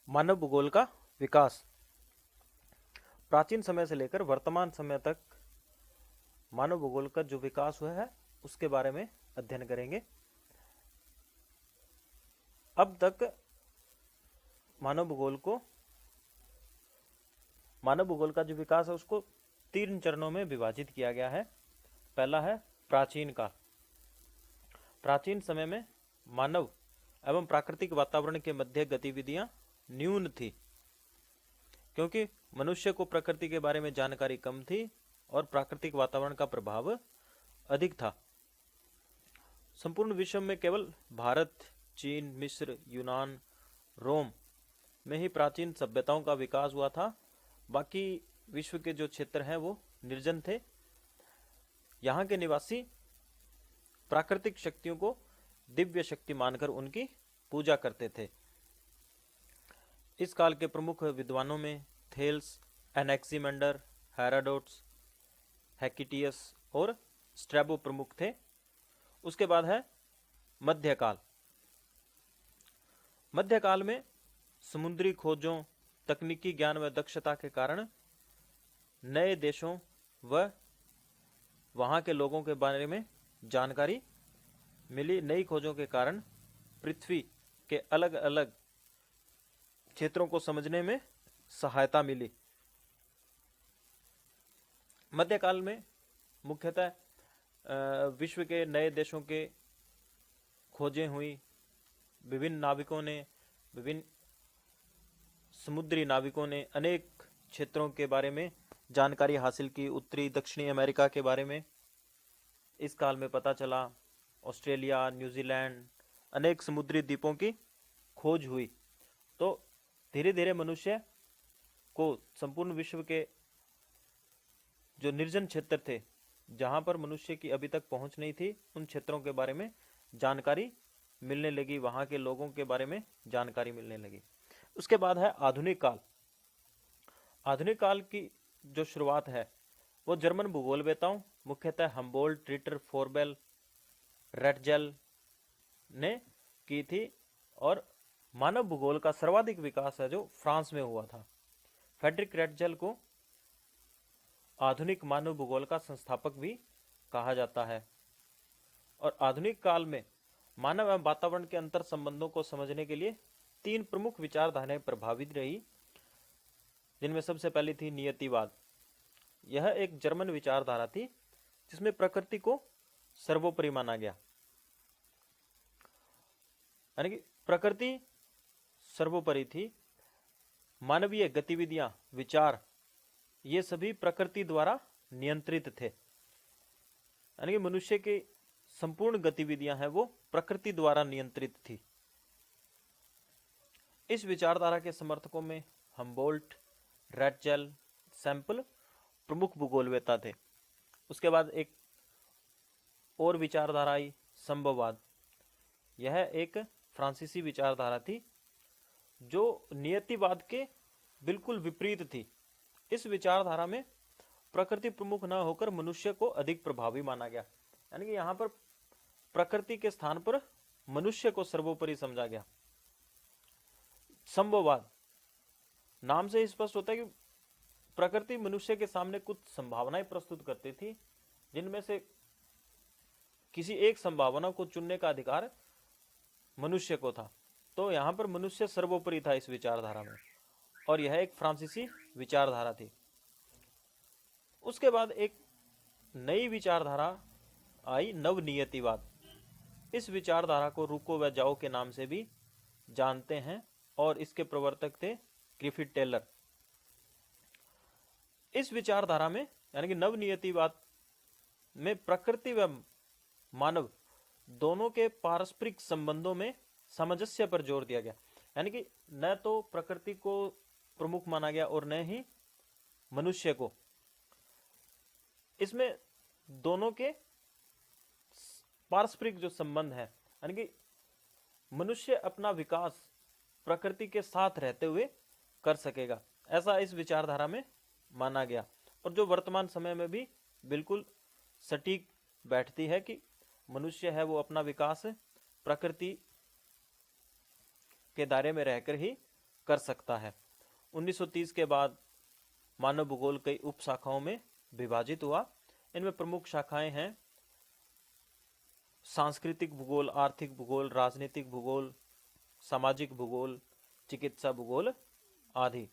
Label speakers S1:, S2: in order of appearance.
S1: मानव भूगोल का विकास प्राचीन समय से लेकर वर्तमान समय तक मानव भूगोल का जो विकास हुआ है उसके बारे में अध्ययन करेंगे। अब तक मानव भूगोल का जो विकास है उसको 3 चरणों में विभाजित किया गया है। पहला है प्राचीन काल। प्राचीन समय में मानव एवं प्राकृतिक वातावरण के मध्य गतिविधियां न्यून थी, क्योंकि मनुष्य को प्रकृति के बारे में जानकारी कम थी और प्राकृतिक वातावरण का प्रभाव अधिक था। संपूर्ण विश्व में केवल भारत, चीन, मिस्र, यूनान, रोम में ही प्राचीन सभ्यताओं का विकास हुआ था। बाकी विश्व के जो क्षेत्र हैं वो निर्जन थे। यहाँ के निवासी प्राकृतिक शक्तियों को दिव्य शक्ति मानकर उनकी पूजा करते थे। इस काल के प्रमुख विद्वानों में थेल्स, एनेक्सिमेंडर, हेरोडोटस, हेकिटियस और स्ट्रैबो प्रमुख थे। उसके बाद है मध्यकाल। मध्यकाल में समुद्री खोजों, तकनीकी ज्ञान व दक्षता के कारण नए देशों व वहाँ के लोगों के बारे में जानकारी मिली। नई खोजों के कारण पृथ्वी के अलग अलग क्षेत्रों को समझने में सहायता मिली। मध्यकाल में मुख्यतः विश्व के नए देशों के खोजें हुई। विभिन्न समुद्री नाविकों ने अनेक क्षेत्रों के बारे में जानकारी हासिल की। उत्तरी दक्षिणी अमेरिका के बारे में इस काल में पता चला। ऑस्ट्रेलिया, न्यूजीलैंड, अनेक समुद्री द्वीपों की खोज हुई। तो धीरे धीरे मनुष्य को संपूर्ण विश्व के जो निर्जन क्षेत्र थे, जहाँ पर मनुष्य की अभी तक पहुँच नहीं थी, उन क्षेत्रों के बारे में जानकारी मिलने लगी, वहाँ के लोगों के बारे में जानकारी मिलने लगी। उसके बाद है आधुनिक काल। आधुनिक काल की जो शुरुआत है वो जर्मन भूगोलवेताओं, मुख्यतः हम्बोल्ट, रिटर, फोरबेल, रेटजेल ने की थी। और मानव भूगोल का सर्वाधिक विकास है जो फ्रांस में हुआ था। फ्रेडरिक रेटजेल को आधुनिक मानव भूगोल का संस्थापक भी कहा जाता है। और आधुनिक काल में मानव एवं वातावरण के अंतर संबंधों को समझने के लिए 3 प्रमुख विचारधाराएं प्रभावित रही, जिनमें सबसे पहली थी नियतिवाद। यह एक जर्मन विचारधारा थी जिसमें प्रकृति को सर्वोपरि माना गया, यानी कि प्रकृति सर्वोपरि थी। मानवीय गतिविधियां, विचार, ये सभी प्रकृति द्वारा नियंत्रित थे, यानी कि मनुष्य की संपूर्ण गतिविधियां हैं वो प्रकृति द्वारा नियंत्रित थी। इस विचारधारा के समर्थकों में हम्बोल्ट, रेटजेल, सैंपल प्रमुख भूगोलवेता थे। उसके बाद एक और विचारधारा आई, संभववाद। यह एक फ्रांसीसी विचारधारा थी जो नियतिवाद के बिल्कुल विपरीत थी। इस विचारधारा में प्रकृति प्रमुख न होकर मनुष्य को अधिक प्रभावी माना गया, यानी कि यहाँ पर प्रकृति के स्थान पर मनुष्य को सर्वोपरि समझा गया। संभववाद नाम से स्पष्ट होता है कि प्रकृति मनुष्य के सामने कुछ संभावनाएं प्रस्तुत करती थी, जिनमें से किसी एक संभावना को चुनने का अधिकार मनुष्य को था। तो यहाँ पर मनुष्य सर्वोपरि था इस विचारधारा में, और यह एक फ्रांसीसी विचारधारा थी। उसके बाद एक नई विचारधारा आई, नवनियतिवाद। इस विचारधारा को रूको व जाओ के नाम से भी जानते हैं, और इसके प्रवर्तक थे ग्रिफिथ टेलर। इस विचारधारा में, यानी कि नवनियतिवाद में, प्रकृति व मानव दोनों के पारस्परिक संबंधों में सामंजस्य पर जोर दिया गया, यानी कि न तो प्रकृति को प्रमुख माना गया और न ही मनुष्य को। इसमें दोनों के पारस्परिक जो संबंध है, यानी कि मनुष्य अपना विकास प्रकृति के साथ रहते हुए कर सकेगा, ऐसा इस विचारधारा में माना गया। और जो वर्तमान समय में भी बिल्कुल सटीक बैठती है कि मनुष्य है वो अपना विकास प्रकृति के दायरे में रहकर ही कर सकता है। 1930 के बाद मानव भूगोल कई उप शाखाओं में विभाजित हुआ। इनमें प्रमुख शाखाएं हैं सांस्कृतिक भूगोल, आर्थिक भूगोल, राजनीतिक भूगोल, सामाजिक भूगोल, चिकित्सा भूगोल आदि।